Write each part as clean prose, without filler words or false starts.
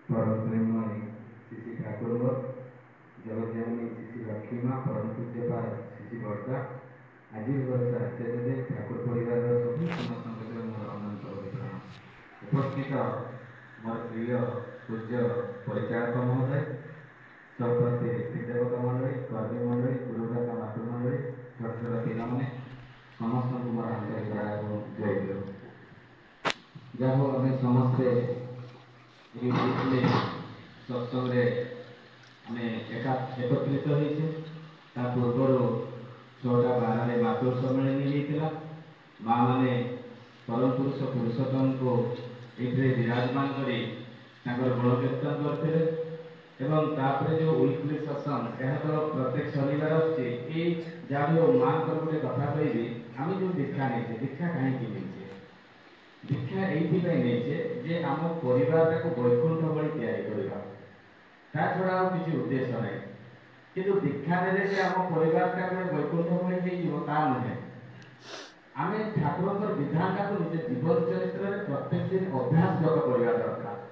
परमप्रेममयी श्री ठाकुर जगज्जननी श्री लक्ष्मी माँ परम पूज्यपाद श्री बर्दा आज वर्ष आचार्य ठाकुर परिवार सभी समस्त मोर अनंत अभिप्राय उपस्थित मोर प्रिय पूज्य परिचायक महोदय सबप्रति देवता मंडली कर्मी मंडली गुरुदाता मातृमंडली छोट छोट पिलाने समस्त मोर आंतरिक जय गुरु जहाँ आम समस्ते सत्संग आम एकत्रित होते पूर्वर 6टा 12 मातृ सम्मेलन होता माँ मैंने परम पुरुष पुरुषोत्तम को ये विराजमान कर गुण कीर्तन करते जो वीकली सत्संग यह तो प्रत्येक शनिवार आसो माँ को गोटे कथा कहि आम जो दीक्षा नहीं दीक्षा कहीं दीक्षा ये आम परिवार को वैकुंठ भाई या छड़ा किसी उद्देश्य ना कि दीक्षा ने आम परिवार का वैकुंठ भाई नुहे आम ठाकुर विधान को निज जीवन चरित्र में प्रत्येक दिन अभ्यासगत करवा दरकार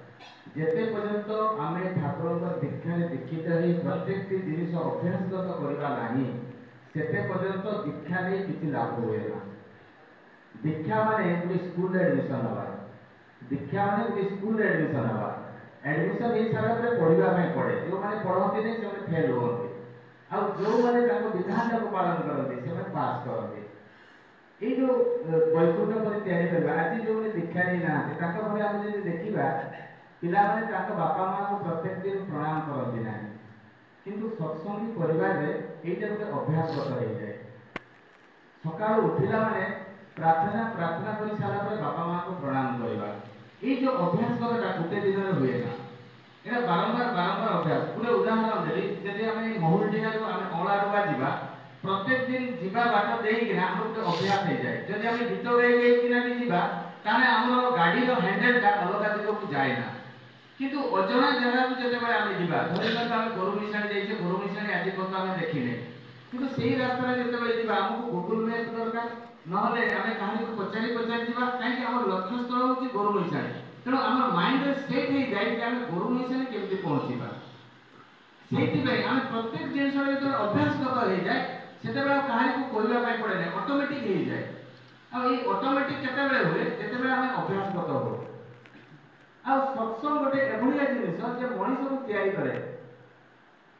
जिते पर्यंत आम ठाकुर दीक्षा दीक्षित हो प्रत्येक जिन अभ्यासगत करवा से पर्यंत दीक्षा नहीं किसी लाभ हुए ना दीक्षा माने गोटे स्कूल एडमिशन हवा दीक्षा माने गोटे स्कूल एडमिशन हवा एडमिशन ये सारा पढ़ाई पड़े जो मैंने पढ़ती नहीं से फेल होते आ जो मैंने विधान को पालन करते से पास करते ये जो वैकुंठ पर आज जो दीक्षा नहीं ना घरे आम देखा पिला बापा माँ को प्रत्येक दिन प्रणाम करती ना किंतु सत्संगी परिवार में यहीटा गोटे अभ्यासगत हो जाए सका उठिला माने प्रार्थना प्रार्थना कर सारा बापा माँ को प्रणाम करवा ये जो अभ्यासगत गोटे दिन में हुए ना ये बारंबार बारंबार अभ्यास गोटे उदाहरण देली जब आम महुल आम अलारुआ जा प्रत्येक दिन जीवा बाट देना आम गोटे अभ्यास हो जाए जब आम गीत गाई भी जाना आम गाड़ी हैंडलटा अलग दिग को जाए ना किंतु अजना जगह को जब आम जा धरक आम गोरु मिशाणी जाइए गोरु मिशाणी आज पर्यटन आम देखने किंतु से रास्ता जो आमको गूगल मैप दरकार ना आम क्या पचारि पचारि कहीं आम लक्ष्य स्थल हूँ गोरु मिशाणी तेणु आम माइंड सेट हो जाए कि आम गोरु मिशाणी केमती पहुँचा से आम प्रत्येक जिन जो अभ्यासगत हो जाए से कहीं को करने पड़े ना ऑटोमेटिक हो जाए ऑटोमेटिक केते हुए जिते आम अभ्यासगत हो सत्संग गोटे एभलिया जिनिस जे मनीष को तैयारी करे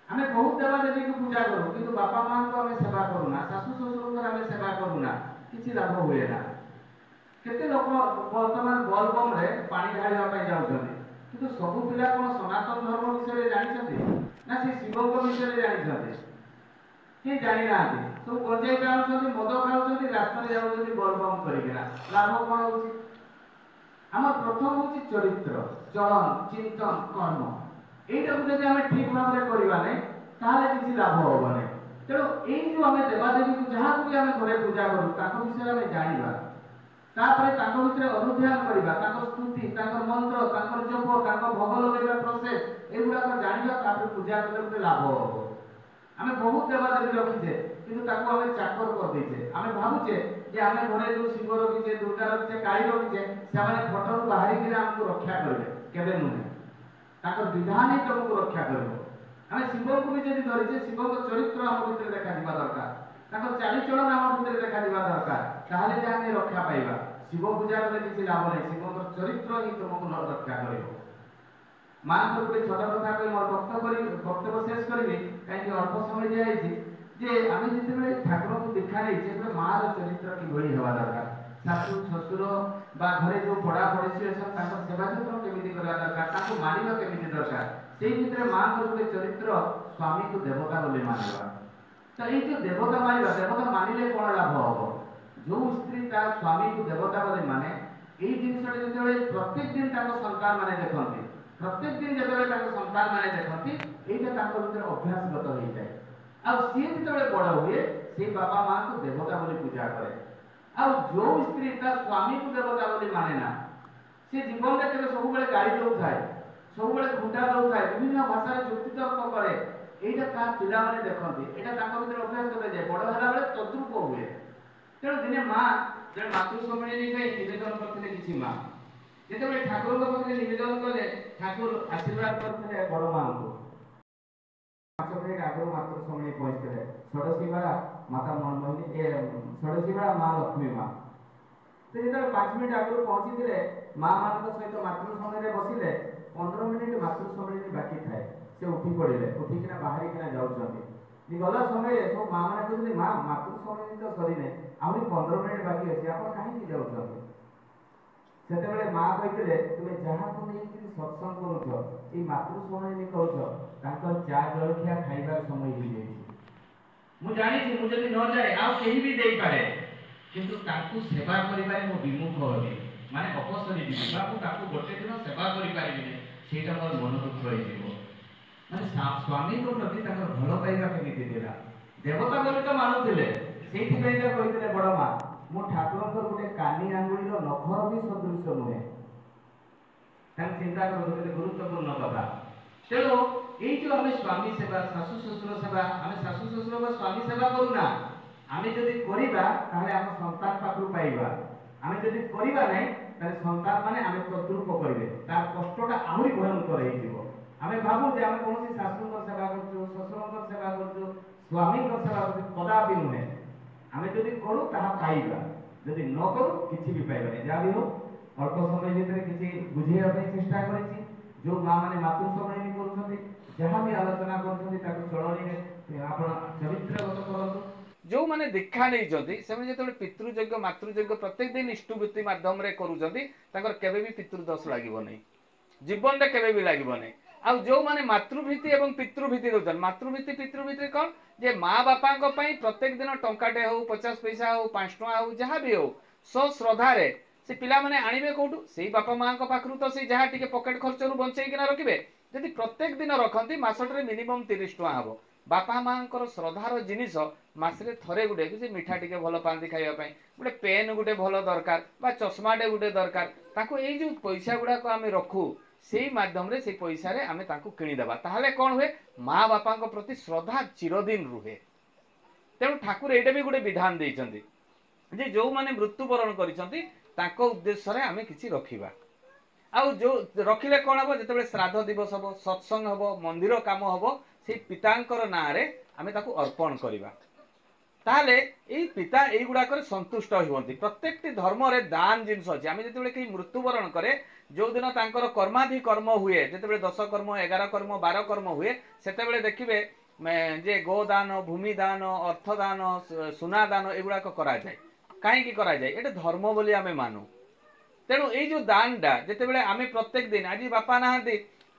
आम बहुत देवादेवी को पूजा करूँ कि बापा माँ को आम सेवा करूना शाशु शशुर आम सेवा करूना किसी लाभ हुए ना केते लोक वर्तमान बोलबम रे पानी ढाळिबा जाउछन्ति किंतु सब पिला कोन सनातन धर्म विषय जानते ना से शिव विषय जानते कि जानी ना सब गंजाई खाऊँ मद खाऊँ रास्ता जाऊँ बोलबम करना लाभ कौन हो आम प्रथम हूँ चरित्र चलन चिंतन कर्म यहीटा को जब आम ठीक भाव में करवा नहीं किसी लाभ हम ना तेणु यही जो आम देवादेवी को जहाँ को भी आम घरे पूजा करूँ विषय आम जाना भितर अनुध्यान करवा स्तुति मंत्र जप भोग लगेगा प्रोसेस युवाक जाना पूजा कले गोटे लाभ हम आम बहुत देवादेवी रखीचे किंतु आम चाकर करदे आम भावुचे जे आम घरे जो शिव रखीचे दुर्गा रखीचे काली रखीचे से फोटो बाहर आमको रक्षा करेंगे केवे नुहे विधान ही तुमको रक्षा कर आम शिव को भी जब धरीचे शिव चरित्र आम भर देखा दरकार चालीचलन आम भर देखा दरकार ताहले आम रक्षा पाइबा शिव पूजा कले किसी लाभ नहीं शिव चरित्र ही तुमको रक्षा कर माँ को गोटे छोट कथा कही मोर वक्तव्य शेष करी कहीं अल्प समय दिखाई जे आम जिते ठाकुर को देखा नहीं माँ चरित्र कि हवा दरकार शाशु शशुर घरे जो पढ़ा पड़ी सेवा जत्न केमी करवा दरकार मानिबा केमी दरकार से भितर माँ को गोटे चरित्र स्वामी को देवता बोली मानवा तो ये जो देवता मानवा देवता मानिले कौन लाभ हम जो स्त्री स्वामी को देवता बोली माने यही जिनसा जो प्रत्येक दिन संतान मैंने देखते प्रत्येक दिन जो संतान मैंने देखती यहाँ भर अभ्यासगत हो जाए सी जो बड़ हुए से बापा माँ को देवता बोली पूजा करे जो स्त्री स्वामी को देवता बोली माने ना सी जीवन में केवल सब गाड़ी दौ थाए सब खुंटा दौ थाए विभिन्न भाषा जुक्ति तर्क करे यहाँ पिला मैंने देखती यहाँ भर अभ्यास कर जाए बड़ है बेले तद्रुप हुए तेणु दिने माँ जब मातृ सम्मेलन निवेदन करते किसी माँ ଯେତେବେଳେ ଠାକୁରଙ୍କ ପାଖରେ ନିବେଦନ କଲେ ଠାକୁର ଆଶୀର୍ବାଦ କରିଥିଲେ ବଡ଼ ମାଙ୍କୁ। ଆଗରୁ ମାତୃ ସମୟ ପହଞ୍ଚିଥିଲେ ଷୋଡ଼ଶୀ ବେଳା ମାତା ଷୋଡ଼ଶୀ ବେଳା ମା ଲକ୍ଷ୍ମୀ ମା। ସେ ଯେତେବେଳେ 5 ମିନିଟ୍ ଆଗରୁ ପହଞ୍ଚିଥିଲେ ମା ମାନଙ୍କ ସହିତ ମାତୃ ସମୟରେ ବସିଲେ 15 ମିନିଟ୍ ମାତୃ ସମୟ ବାକି ଥାଏ। ସେ ଉଠି ପଡ଼ିଲେ, ଉଠିକିନା ବାହାରିକିନା ଯାଉଛନ୍ତି। ଗଲା ସମୟରେ ସବୁ ମା ମାନେ କହୁଛନ୍ତି ମା ମାତୃ ସମୟ ତ ସରିନେ, ଆହୁରି 15 ମିନିଟ୍ ବାକି ଅଛି, ଆପଣ କାହିଁକି ଯାଉଛନ୍ତି? ସେତେବେଳେ ମା କହିଥିଲେ ତୁମେ ଯାହାକୁ ନେଇକି ସତ୍ସଙ୍ଗ କରୁଛ, ଏଇ ମାତୃ ସମୟ କରୁଛ, ତାଙ୍କର ଚା ଜଳଖିଆ ଖାଇବାର ସମୟ ହେଇଯାଇଛି। ମୁଁ ଜାଣିଛି ମୁଁ ଯଦି ନ ଯାଏ ଆଉ କେହି ବି ଦେଇପାରେ, କିନ୍ତୁ ତାଙ୍କୁ ସେବା କରିବାରେ ମୁଁ ବିମୁଖ ହେବି, ମାନେ ଅପସରି ଯିବି ବା ମୁଁ ତାକୁ ଗୋଟେ ଦିନ ସେବା କରିପାରିବିନି, ସେଇଟା ମୋର ମନ ଦୁଃଖ ହେଇଯିବ। ମାନେ ସ୍ୱାମୀଙ୍କ ପ୍ରତି ତାଙ୍କର ଭଲ ପାଇବା କେମିତି ଥିଲା, ଦେବତା ବୋଲି ତ ମାନୁଥିଲେ। ସେଇଥିପାଇଁ ତ କହିଥିଲେ ବଡ଼ ମା ମୁଁ ଠାକୁରଙ୍କର ଗୋଟେ କାନି ଆଙ୍ଗୁଳିର ନଖର ବି ସଦୃଶ ନୁହେଁ। ତାଙ୍କୁ ଚିନ୍ତା କରୁଥିଲେ ଗୁରୁତ୍ୱପୂର୍ଣ୍ଣ କଥା। ତେଣୁ ଏଇ ଯୋଉ ଆମେ ସ୍ୱାମୀ ସେବା, ଶାଶୁ ଶ୍ୱଶୁର ସେବା, ଆମେ ଶାଶୁ ଶ୍ୱଶୁର ବା ସ୍ୱାମୀ ସେବା କରୁନା, ଆମେ ଯଦି କରିବା ତାହେଲେ ଆମ ସନ୍ତାନ ପାଖରୁ ପାଇବା। ଆମେ ଯଦି କରିବା ନାହିଁ ତାହେଲେ ସନ୍ତାନ ମାନେ ଆମେ ତଦ୍ରୁପ କରିବେ, ତାର କଷ୍ଟଟା ଆହୁରି ଭୟଙ୍କର ହେଇଯିବ। ଆମେ ଭାବୁ ଯେ ଆମେ କୌଣସି ଶାଶୁଙ୍କ ସେବା କରୁଛୁ, ଶ୍ୱଶୁରଙ୍କ ସେବା କରୁଛୁ, ସ୍ୱାମୀଙ୍କ ସେବା କରୁଛୁ, କଦାପି ନୁହେଁ। ଆମେ ଯଦି କରୁ ତାହା ପାଇବା, ଯଦି ନ କରୁ କିଛି ବି ପାଇବାନି। ଯାହା ବି ହଉ ଅଳ୍ପ ସମୟ ଭିତରେ କିଛି ବୁଝେଇବା ପାଇଁ ଚେଷ୍ଟା କରିଛି। ଯୋଉ ମା ମାନେ ମାତୃ ସମୟ କରୁଛନ୍ତି, ଯାହା ବି ଆଲୋଚନା କରୁଛନ୍ତି ତାକୁ ଚଳଣିରେ ଆପଣ ଚରିତ୍ରଗତ କରନ୍ତୁ। ଯୋଉମାନେ ଦୀକ୍ଷା ନେଇଛନ୍ତି ସେମାନେ ଯେତେବେଳେ ପିତୃଯଜ୍ଞ ମାତୃଯଜ୍ଞ ପ୍ରତ୍ୟେକ ଦିନ ଇଷ୍ଟବୃତ୍ତି ମାଧ୍ୟମରେ କରୁଛନ୍ତି, ତାଙ୍କର କେବେ ବି ପିତୃଦୋଷ ଲାଗିବ ନାହିଁ, ଜୀବନରେ କେବେ ବି ଲାଗିବ ନାହିଁ। ଆଉ ଯୋଉମାନେ ମାତୃଭୀତି ଏବଂ ପିତୃଭୀତି ଦଉଛନ୍ତି, ମାତୃଭୀତି ପିତୃଭୀତି କଣ ଯେ ମା ବାପାଙ୍କ ପାଇଁ ପ୍ରତ୍ୟେକ ଦିନ ଟଙ୍କାଟେ ହଉ, 50 ପଇସା ହଉ, 5 ଟଙ୍କା ହଉ, ଯାହା ବି ହଉ, ଶ୍ରଦ୍ଧାରେ ସେ ପିଲାମାନେ ଆଣିବେ କୋଉଠୁ? ସେଇ ବାପା ମାଙ୍କ ପାଖରୁ ତ ସେଇ ଯାହା ଟିକେ ପକେଟ ଖର୍ଚ୍ଚରୁ ବଞ୍ଚେଇକିନା ରଖିବେ। ଯଦି ପ୍ରତ୍ୟେକ ଦିନ ରଖନ୍ତି ମାସଟାରେ ମିନିମମ୍ 30 ଟଙ୍କା ହବ। ବାପା ମାଙ୍କର ଶ୍ରଦ୍ଧାର ଜିନିଷ ମାସରେ ଥରେ ଗୋଟେ, ସେ ମିଠା ଟିକେ ଭଲ ପାଆନ୍ତି ଖାଇବା ପାଇଁ, ଗୋଟେ ପେନ୍ ଗୋଟେ ଭଲ ଦରକାର ବା ଚଷମାଟେ ଗୋଟେ ଦରକାର, ତାଙ୍କୁ ଏଇ ଯୋଉ ପଇସା ଗୁଡାକ ଆମେ ରଖୁ ସେଇ ମାଧ୍ୟମରେ ସେଇ ପଇସାରେ ଆମେ ତାଙ୍କୁ କିଣିଦେବା, ତାହେଲେ କଣ ହୁଏ? ମା ବାପାଙ୍କ ପ୍ରତି ଶ୍ରଦ୍ଧା ଚିରଦିନ ରୁହେ। ତେଣୁ ଠାକୁର ଏଇଟା ବି ଗୋଟେ ବିଧାନ ଦେଇଛନ୍ତି ଯେ ଯୋଉମାନେ ମୃତ୍ୟୁବରଣ କରିଛନ୍ତି ତାଙ୍କ ଉଦ୍ଦେଶ୍ୟରେ ଆମେ କିଛି ରଖିବା। ଆଉ ଯୋଉ ରଖିଲେ କଣ ହବ? ଯେତେବେଳେ ଶ୍ରାଦ୍ଧ ଦିବସ ହବ, ସତ୍ସଙ୍ଗ ହବ, ମନ୍ଦିର କାମ ହବ, ସେଇ ପିତାଙ୍କର ନାଁରେ ଆମେ ତାକୁ ଅର୍ପଣ କରିବା। ତାହେଲେ ଏଇ ପିତା ଏଇଗୁଡାକରେ ସନ୍ତୁଷ୍ଟ ହୁଅନ୍ତି। ପ୍ରତ୍ୟେକଟି ଧର୍ମରେ ଦାନ ଜିନିଷ ଅଛି। ଆମେ ଯେତେବେଳେ କେହି ମୃତ୍ୟୁବରଣ କରେ, ଯୋଉଦିନ ତାଙ୍କର କର୍ମାଧି କର୍ମ ହୁଏ, ଯେତେବେଳେ 10 କର୍ମ, 11 କର୍ମ, 12 କର୍ମ ହୁଏ, ସେତେବେଳେ ଦେଖିବେ ଯେ ଗୋଦାନ, ଭୂମି ଦାନ, ଅର୍ଥ ଦାନ, ସୁନା ଦାନ ଏଗୁଡାକ କରାଯାଏ। କାହିଁକି କରାଯାଏ? ଏଟା ଧର୍ମ ବୋଲି ଆମେ ମାନୁ। ତେଣୁ ଏଇ ଯୋଉ ଦାନଟା ଯେତେବେଳେ ଆମେ ପ୍ରତ୍ୟେକ ଦିନ, ଆଜି ବାପା ନାହାନ୍ତି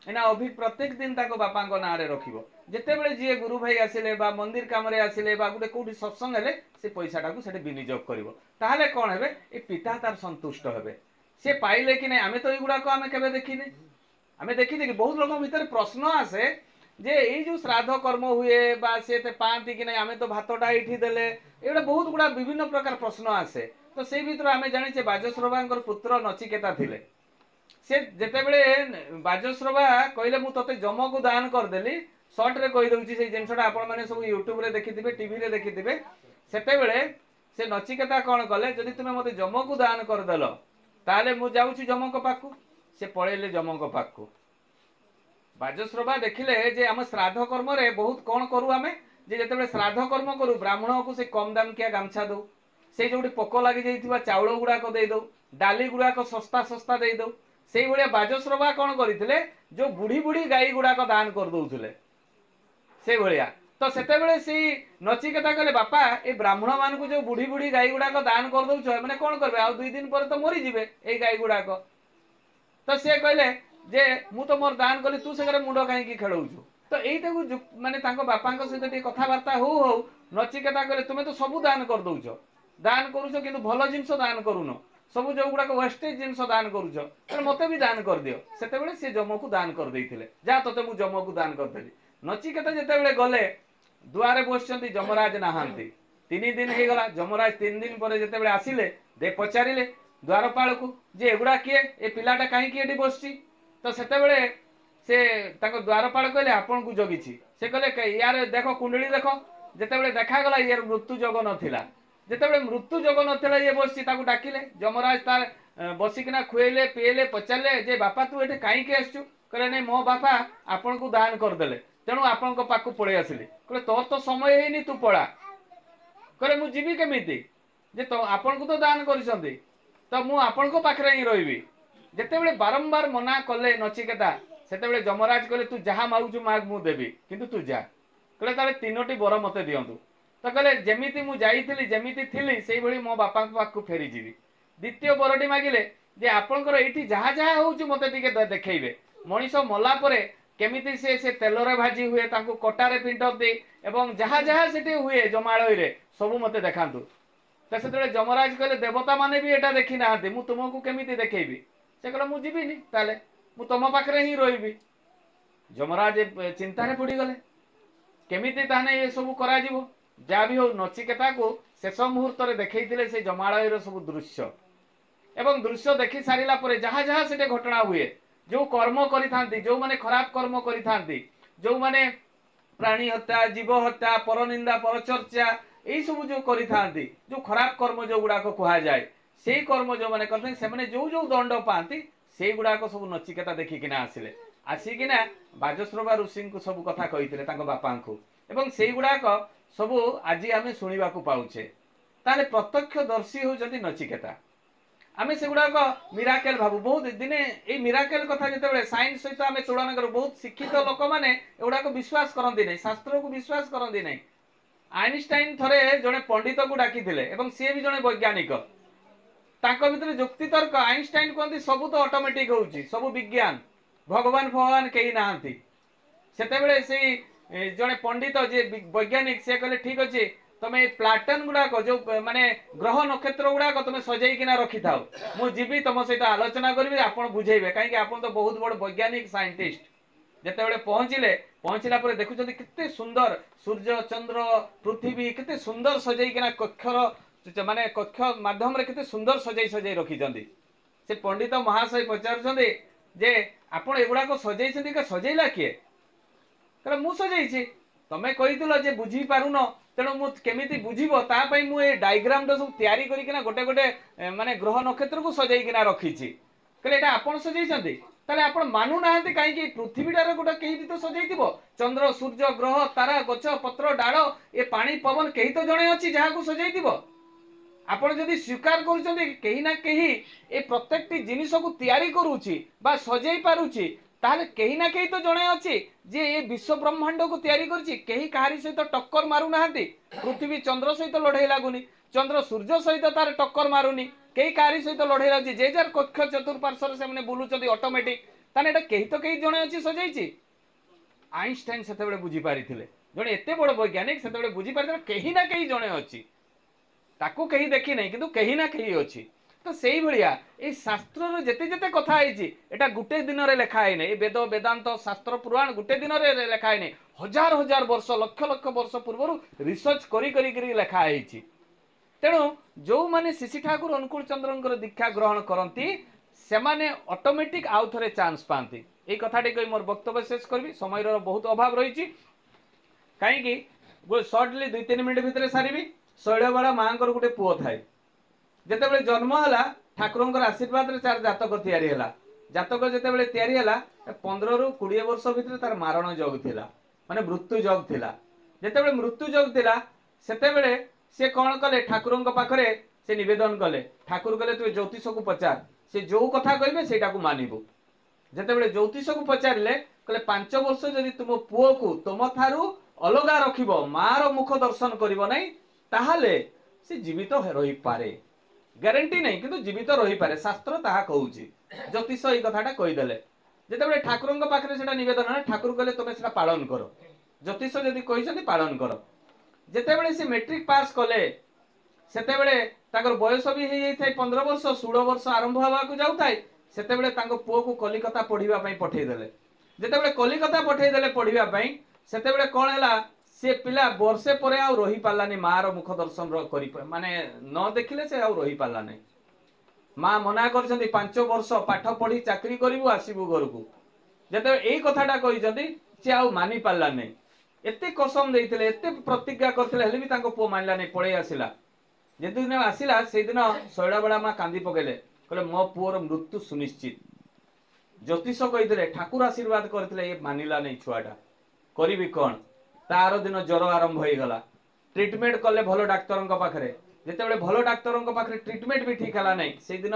ଏନା ପ୍ରତ୍ୟେକ ଦିନ ତାଙ୍କ ବାପାଙ୍କ ନାଁରେ ରଖିବ। ଯେତେବେଳେ ଯିଏ ଗୁରୁ ଭାଇ ଆସିଲେ ବା ମନ୍ଦିର କାମରେ ଆସିଲେ ବା ଗୋଟେ କୋଉଠି ସତ୍ସଙ୍ଗ ହେଲେ ସେ ପଇସାଟାକୁ ସେଠି ବିନିଯୋଗ କରିବ। ତାହେଲେ କଣ ହେବେ? ଏ ପିତା ତାର ସନ୍ତୁଷ୍ଟ ହେବେ। ସେ ପାଇଲେ କି ନାହିଁ, ଆମେ ତ ଏଇଗୁଡାକ ଆମେ କେବେ ଦେଖିନେ। ଆମେ ଦେଖିଛେ କି ବହୁତ ଲୋକଙ୍କ ଭିତରେ ପ୍ରଶ୍ନ ଆସେ ଯେ ଏଇ ଯୋଉ ଶ୍ରାଦ୍ଧ କର୍ମ ହୁଏ ବା ସେ ପାଆନ୍ତି କି ନାହିଁ, ଆମେ ତ ଭାତଟା ଏଇଠି ଦେଲେ, ଏଗୁଡା ବହୁତ ଗୁଡା ବିଭିନ୍ନ ପ୍ରକାର ପ୍ରଶ୍ନ ଆସେ। ତ ସେଇ ଭିତରୁ ଆମେ ଜାଣିଛେ ବାଜଶ୍ରବାଙ୍କର ପୁତ୍ର ନଚିକେତା ଥିଲେ। ସେ ଯେତେବେଳେ ବାଜଶ୍ରବା କହିଲେ ମୁଁ ତତେ ଯମକୁ ଦାନ କରିଦେଲି, ସର୍ଟରେ କହିଦଉଛି ସେଇ ଜିନିଷଟା, ଆପଣ ମାନେ ସବୁ ୟୁଟ୍ୟୁବରେ ଦେଖିଥିବେ, ଟିଭିରେ ଦେଖିଥିବେ। ସେତେବେଳେ ସେ ନଚିକେତା କଣ କଲେ? ଯଦି ତୁମେ ମତେ ଯମକୁ ଦାନ କରିଦେଲ ତାହେଲେ ମୁଁ ଯାଉଛି ଯମଙ୍କ ପାଖକୁ। ସେ ପଳେଇଲେ ଯମଙ୍କ ପାଖକୁ। ବାଜଶ୍ରବା ଦେଖିଲେ ଯେ ଆମ ଶ୍ରାଦ୍ଧ କର୍ମରେ ବହୁତ କଣ କରୁ ଆମେ, ଯେ ଯେତେବେଳେ ଶ୍ରାଦ୍ଧ କର୍ମ କରୁ ବ୍ରାହ୍ମଣକୁ ସେ କମ ଦାମକିଆ ଗାମଛା ଦଉ, ସେଇ ଯୋଉଠି ପୋକ ଲାଗି ଯାଇଥିବା ଚାଉଳ ଗୁଡାକ ଦେଇଦଉ, ଡାଲି ଗୁଡାକ ଶସ୍ତା ଶସ୍ତା ଦେଇଦଉ। ସେଇଭଳିଆ ବାଜଶ୍ରବା କଣ କରିଥିଲେ? ଯୋଉ ବୁଢୀ ବୁଢୀ ଗାଈ ଗୁଡାକ ଦାନ କରିଦଉଥିଲେ ସେଇଭଳିଆ। ତ ସେତେବେଳେ ସେଇ ନଚିକେତା କହିଲେ ବାପା ଏଇ ବ୍ରାହ୍ମଣ ମାନଙ୍କୁ ଯୋଉ ବୁଢୀ ବୁଢୀ ଗାଈ ଗୁଡାକ ଦାନ କରିଦଉଛ, ମାନେ କଣ କରିବେ? ଆଉ 2 ଦିନ ପରେ ତ ମରିଯିବେ ଏଇ ଗାଈ ଗୁଡାକ। ତ ସିଏ କହିଲେ ଯେ ମୁଁ ତ ମୋର ଦାନ କଲି, ତୁ ସେ ମୁଣ୍ଡ କାହିଁକି ଖେଳଉଛୁ? ତ ଏଇଟାକୁ ମାନେ ତାଙ୍କ ବାପାଙ୍କ ସହିତ ଟିକେ କଥାବାର୍ତ୍ତା ହଉ ହଉ ନଚିକେତା କହିଲେ ତୁମେ ତ ସବୁ ଦାନ କରିଦଉଛ, ଦାନ କରୁଛ କିନ୍ତୁ ଭଲ ଜିନିଷ ଦାନ କରୁନ, ସବୁ ଯୋଉ ଗୁଡାକ ୱେଷ୍ଟେଜ ଜିନିଷ ଦାନ କରୁଛ, ତାହେଲେ ମତେ ବି ଦାନ କରିଦିଅ। ସେତେବେଳେ ସେ ଯମକୁ ଦାନ କରିଦେଇଥିଲେ। ଯାହା ତତେ ମୁଁ ଯମକୁ ଦାନ କରିଦେଲି। ନଚିକେତା ଯେତେବେଳେ ଗଲେ, ଦୁଆରେ ବସିଛନ୍ତି, ଯମରାଜ ନାହାନ୍ତି। 3 ଦିନ ହେଇଗଲା। ଯମରାଜ 3 ଦିନ ପରେ ଯେତେବେଳେ ଆସିଲେ, ପଚାରିଲେ ଦ୍ୱାରପାଳକୁ ଯେ ଏଗୁଡା କିଏ? ଏ ପିଲାଟା କାହିଁକି ଏଠି ବସିଛି? ତ ସେତେବେଳେ ସେ ତାଙ୍କ ଦ୍ୱାରପାଳ କହିଲେ ଆପଣଙ୍କୁ ଜଗିଛି। ସେ କହିଲେ ୟାର ଦେଖ କୁଣ୍ଡଳୀ ଦେଖ। ଯେତେବେଳେ ଦେଖାଗଲା ଇୟାର ମୃତ୍ୟୁ ଯୋଗ ନଥିଲା। ଯେତେବେଳେ ମୃତ୍ୟୁ ଯୋଗ ନଥିଲା ଇଏ ବସିଛି, ତାକୁ ଡାକିଲେ। ଯମରାଜ ତାର बसिकिना खुएले पीएले पचारे जे बापा तू ये कहीं आसचु कहले नहीं मो बापा आपण को दान करदे तेणु आपण पाक पलि आसिली कहले तोर तो समय है तू पड़ा कहले मुझे जीवी केमिति जे तो आपण को तो दान करिसंती तो मु आपण को पाखरे ही रहिबी जेतेबेले बारंबार मना कले नचिकेता सेतेबेले जमराज कहले तू जहा मागुचु माग मु देबी किंतु तू जा कहले ताले तीनोटी बर मते दियंतु तो कहले जेमिति मु जाईथिली जेमिति थिली सेही भली मो बापा पाखु फेरी जीवी द्वितीय बरटी मागिले जे आपणकर एठी जहा जहा होउचु मते टिके देखैबे मनीष मला परे केमिति से तेलरे भाजी हुए तांको कटारे पिंटती एवं जहा जहा सेठी हुए जमाळय रे सब मते देखांतु तो से जमराज कहले देवता माने भी एटा देखी ना मु तुमको केमिति देखैबी से कहला मु जीविनी ताले मु तुम पाखरे ही रहिबी जमराज चिंतारे पड़ी गले केमिति ताने ये सब करा जिवो जा भी हो नचिकेता को शेष मुहूर्त रे देखैथिले से जमाळय रो सब दृश्य एवं दृश्य देखि सारिला परे जहा जहा सेटे घटना हुए जो कर्म करिथांती जो माने खराब कर्म करिथांती जो माने प्राणी हत्या जीव हत्या परनिंदा परचर्चा यही सब जो करिथांती जो खराब कर्म जो गुड़ाक कहा जाए से कर्म जो माने करते से माने जो जो दंड पाती से गुड़ाक सब नचिकेता देखिकिना आसिले आसिकिना बाजश्रवा ऋषि को सब कथा कहिथिले तांको बापा को एवं से गुड़ाक सब आज आम शुणा पाऊे ताले प्रत्यक्षदर्शी होती नचिकेता आम से गुड़ाक मिराकेल भावु बहुत दिने ये मिराकेल कथा जो साइंस सहित आम तुलना कर बहुत शिक्षित लोक मैंने एगुड़ाक विश्वास करती नहीं शास्त्र को विश्वास करती नहीं आइनस्टाइन थरे जड़े पंडित को डाकी सी भी जड़े वैज्ञानिक भितर जुक्ति तर्क आइनस्टाइन कहते सब तो ऑटोमेटिक होउची सब विज्ञान भगवान भगवान कहीं नहांती सेतेबेले से जड़े पंडित जे वैज्ञानिक से कहले ठीक अच्छे तुम प्लाटन गुड़ाक जो माने ग्रह नक्षत्र गुड़ाक तुम सजाइकिना रखी था मु जीवी तुम सहित आलोचना करी आप बुझेबे कहीं आप तो बहुत बड़ वैज्ञानिक साइंटिस्ट जितेबाला पहुंचला देखुं केते सुंदर सूर्य चंद्र पृथ्वी केते सुंदर सजाइकिना कक्षर माने कक्ष माध्यम रे केते सुंदर सजाई सजाई रखी से पंडित महाशय पचार जे आपण एगुड़ाक सजाई सजैला किए कहला मु सजाई तमें कही बुझी पारुन तेणु मु केमिति बुझिबो तापई मु ए डायग्राम तो सब तैयारी करिकिना गोटे गोटे माने ग्रह नक्षत्र को सजाइकिना रखीछि कहले एटा आपण सजाइछन्ती ताले आपण मानु नाहंती काहे कि पृथ्वीटार गोटे केही भी तो सजाइथिबो चंद्र सूर्य ग्रह तारा गछ पत्र डाळ ए पानी पवन केही तो जणे अछि जहा को सजाइथिबो आपण जदि स्वीकार करूछन्ती केही ना केही ए प्रत्येकटी जिनिस को तैयारी करूछि बा सजाई पारुछि ताले केही ना केही तो जणे अछि जे ए विश्व ब्रह्मांड को तैयारी करछि केही काहारी सहित टक्कर मारु नाहंती पृथ्वी चंद्र सहित लढाई लागुनी चंद्र सूर्य सहित तार टक्कर मारुनी केही काहारी सहित लढाई लागुछि जे जार कक्ष चतुर्पार्श्वर से माने बुलुचंती ऑटोमेटिक ताने एटा केही तो केही जणे अछि सजाइछि आइनस्टाइन सेतेबेले बुझी पारिथिले जणे एते बड़ वैज्ञानिक सेतेबेले बुझी पारिथिले केही ना केही जणे अछि ताकू केही देखि नै किंतु केही ना केही अछि तो से भाया ये शास्त्र जेते जेते कथा एटा गुटे दिन रे लेखा है नहीं वेद वेदांत शास्त्र पुराण गुटे दिन रे लेखा है नहीं हजार हजार वर्ष लक्ष लक्ष वर्ष पूर्व रिसर्च करी करी करी लेखा है तेणु जो माने शिशि ठाकुर अनुकूल चंद्र दीक्षा ग्रहण करती से माने ऑटोमेटिक आउ थे चांस पाती ये कथाटी कही मोर वक्तव्य शेष करी समय बहुत अभाव रही कहीं सर्टली 2-3 मिनट भितर सारी शैलबाला माँ गोटे पुओ थाए जितेबाला जन्म है ठाकुर आशीर्वाद चार जातक तैयारी है जातक जितेबाला तैयारी है 15 ରୁ 20 वर्ष भितर तार मारण जग थिला माने मृत्यु जग थिला जितेबाला मृत्यु जग थिला सेतेबेले से कौन कले ठाकुर पाखरे से निवेदन कले ठाकुर कले तु ज्योतिष को पचार से जो कथा कहे से मानबू जितेबाला ज्योतिष को पचारे कहले 5 वर्ष जदि तुम पुओ को तुम थारू अलगा रखिब मार मुख दर्शन करिवो नै ताहाले से जीवित रही पारे ग्यारंटी नहीं किंतु जीवित रही पारे शास्त्र ताहा कहूची ज्योतिष ये कथाटा कहीदेले जितेबाला ठाकुर पाखे से निवेदन है ठाकुर कहले तुम से पालन कर ज्योतिष जदि कही पालन कर जितेबाला से मेट्रिक पास कले सेतेबेले ताकर बयस भी हो जाए 15 वर्ष 16 वर्ष आरंभ होगा जाऊे सेतेबेले तांको पुओ को कलिकता पढ़िबा पई पठेदेले जितेबाला कलिकता पठेदेले पढ़िबा पई सेतेबेले कोन हैला से पिला वर्षे पर आ रही पार्लानी मार मुख दर्शन करी माने न देखिले से आ रही पार्लानी माँ मना कर 5 वर्ष पाठ पढ़ी चाकरी करू आसबू घर को जिते यही कथाटा कही सी आ मानि पार्ला नहीं एते कसम देते एते प्रतिज्ञा करते पुओ मानला नहीं पलि आसला जिन दिन आसला से दिन शैलबाला माँ कांदी पकेले कहले मो पुओर मृत्यु सुनिश्चित। ज्योतिष कही ठाकुर आशीर्वाद करते ये मानिला नहीं छुआटा करी कौन। तार दिन ज्वर आरंभ हो गला ट्रिटमेंट कले भल डाक्तर पाखे जिते भल डाक्तर पाखे ट्रिटमेंट भी ठीक है नहीं से दिन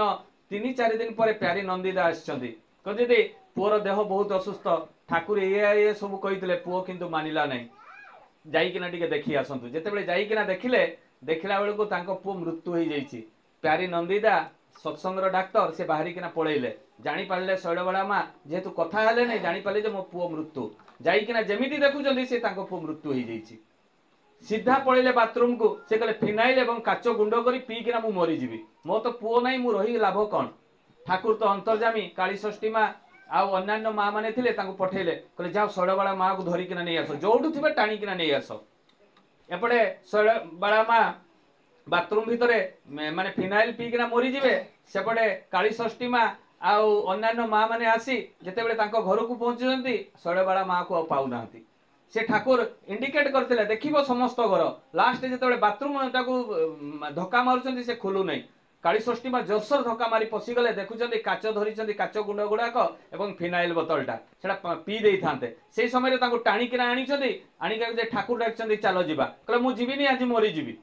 3-4 दिन पर प्यारी नंदिदा आदि पुओर देह बहुत असुस्थ ठाकुर ये सब कही पुओ किंतु मानिला नहीं जाइकिना टिके देखी आसतु जिते जाइकिना देखिले देखला बेलू पुओ मृत्यु हो जाइए। प्यारी नंदिदा सत्संग डाक्तर से बाहरी किना पलैले जापारे शैलबाला माँ जेहेतु कथा हेले नहीं जापारे मो पुओ मृत्यु जाइकिना जमीती देखुं से पुओ मृत्यु हो जाइए। सीधा पलैले बाथरूम को से कहले फिनाइल एवं काच गुंड कर पीकिना मु मरीजी मो तो पुओ नहीं मु रही लाभ कौन। ठाकुर तो अंतर्जामी काली षष्ठी माँ आउ अन्य माँ मैंने थे पठेले कहले जाओ शैलबाला माँ को धरिकिना नहीं आस जोठू थे टाणिकिना नहीं आस। एपटे शैलबाला माँ बाथरूम भितर माने फिनाइल पीकिना मरीजी सेपटे काली षष्ठी माँ आउ अन्य माँ मैंने आसी जिते घर को पहुंचुंट शैलबाला माँ को पाऊना से ठाकुर इंडिकेट करते देखिबो समस्त घर लास्ट जिते बाथरूम धक्का मारुंट से खोलू नहीं काली षष्ठी माँ जोरसोर धक्का मारी पशिगले देखुं काच धरी काच गुंड गुड़ाक और फिनाइल बोतलटा से पी दे था से समय टाणिकिना आनी ठाकुर डाक चलो जा कहले मुझे जीविनी आज मरीजी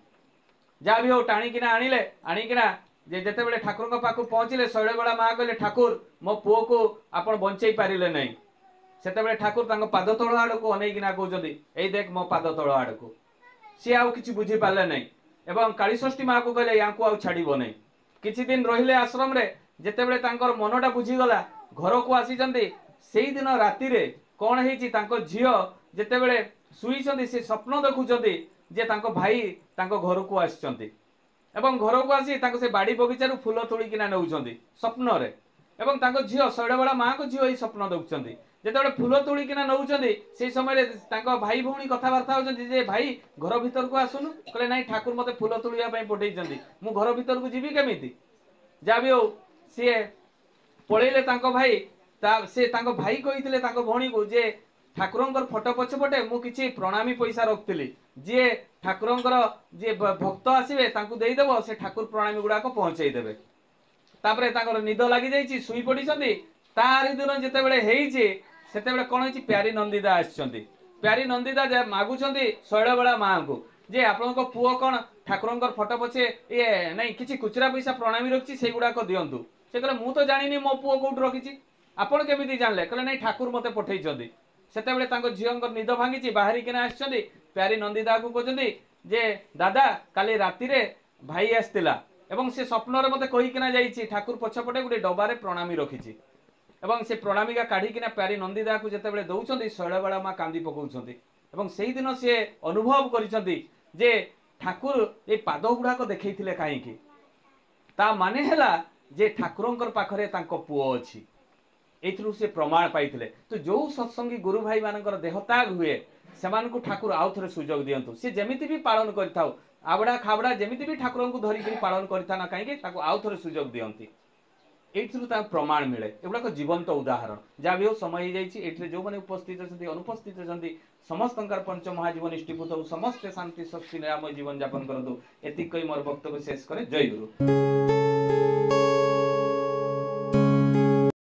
जहाँ भी हो टाणिकिना आनिले आनिकिना जिते ठाकुर पाक पहुँचले शैलबाला माँ कहले ठाकुर मो पुओ को आपण बंचई पारे नहीं से ठाकुर पाद तल आड़ को अनेकिना कहते यही देख मो पाद तल आड़ को सी आउ कि बुझी पारे नहीं एवं काली षष्ठी माँ को कहले या छाड़ब नहीं किछि दिन रहिले आश्रम रे जेतेबेले तांकर मनटा बुझीगला घर को आसी से दिन राति रे कौन हेची तांको झियो जेतेबेले सुईचंदी से स्वप्न देखुचंदी जे तांको भाई तांको घर को आसिचंदी एवं घर को आसी तांको से बाड़ी बगीचारू फूल तोड़िकिना नौचंदी स्वप्न रे एवं तांको झियो शैलबाला माँ को झियो ही स्वप्न देखुचंदी जेतेबेले फूल तोड़िकिना नौचंदी से समय रे तांको भाई भौणी कथाबार्ता होचंदी जे भाई घर भीतर को आसुनु कहले नहीं ठाकुर मते फूल तोड़िया पई पठेइचंदी मु घर भीतर को जीवी केमिति जा भी हो सी पलैले भाई से भाई कही भौणी को जे ठाकुर फोटो पछपटे मु किछि प्रणामी पैसा रखी जी ठाकुर जी भक्त आसवे देदेव से ठाकुर प्रणामी गुड़ाक पहुँचे देवे तापर निद लगी जाइए शुई पड़ी तारि दिन जिते से कौन हो प्यारी नंदिदा आसी प्यारी नंदिदा मागुंट शैलबाला माँ को जे आपण पुओ कौन ठाकुर फोटो पछे ये नहीं किसी खुचरा पैसा प्रणामी रखी से गुड़ाक दिंतु से कहले मु तो जानी मो पुओ कौट रखी आपण केमी जानले कहले नहीं ठाकुर मते पठे से झील निद भांगी बाहरी किना आसी प्यारी नंदिदा को कहते जे दादा काली राति रे भाई आसला एवं से स्वप्न मते कहीकिना जाइए ठाकुर पछपटे गोटे डबारे प्रणामी रखी एवं से प्रणामिका काढ़िकिना प्यारी नंदिदा को जिते दौरान शैलबाला माँ कांदी पकाउछंती एवं से दिन से अनुभव करिसंती जे ठाकुर ये पाद गुड़ाक देखते कहीं ता माने हैला जे ठाकुर पाखरे तांको पुओ अच्छी एथरू से प्रमाण पाइथिले। तो जो सत्संगी गुरु भाई मानकर देहत्याग हुए से ठाकुर आउ थे सुजोग दिंतु सी जमीती भी पालन कर आबड़ा खाबड़ा जमीती भी ठाकुर को धरिक पालन करना कहीं आउ थे सुजोग दिंती एथरू प्रमाण मिले एगुड़ाक जीवंत उदाहरण जहाँ भी हो समय हो जो मैंने उपस्थित अच्छा अनुपस्थित अच्छा समस्त पंच महाजीवन इष्टिभूत हो समस्ते शांति शक्ति निरामय जीवन यापन करूँ एति कही मोर वक्तव्य शेष करे। जय गुरु।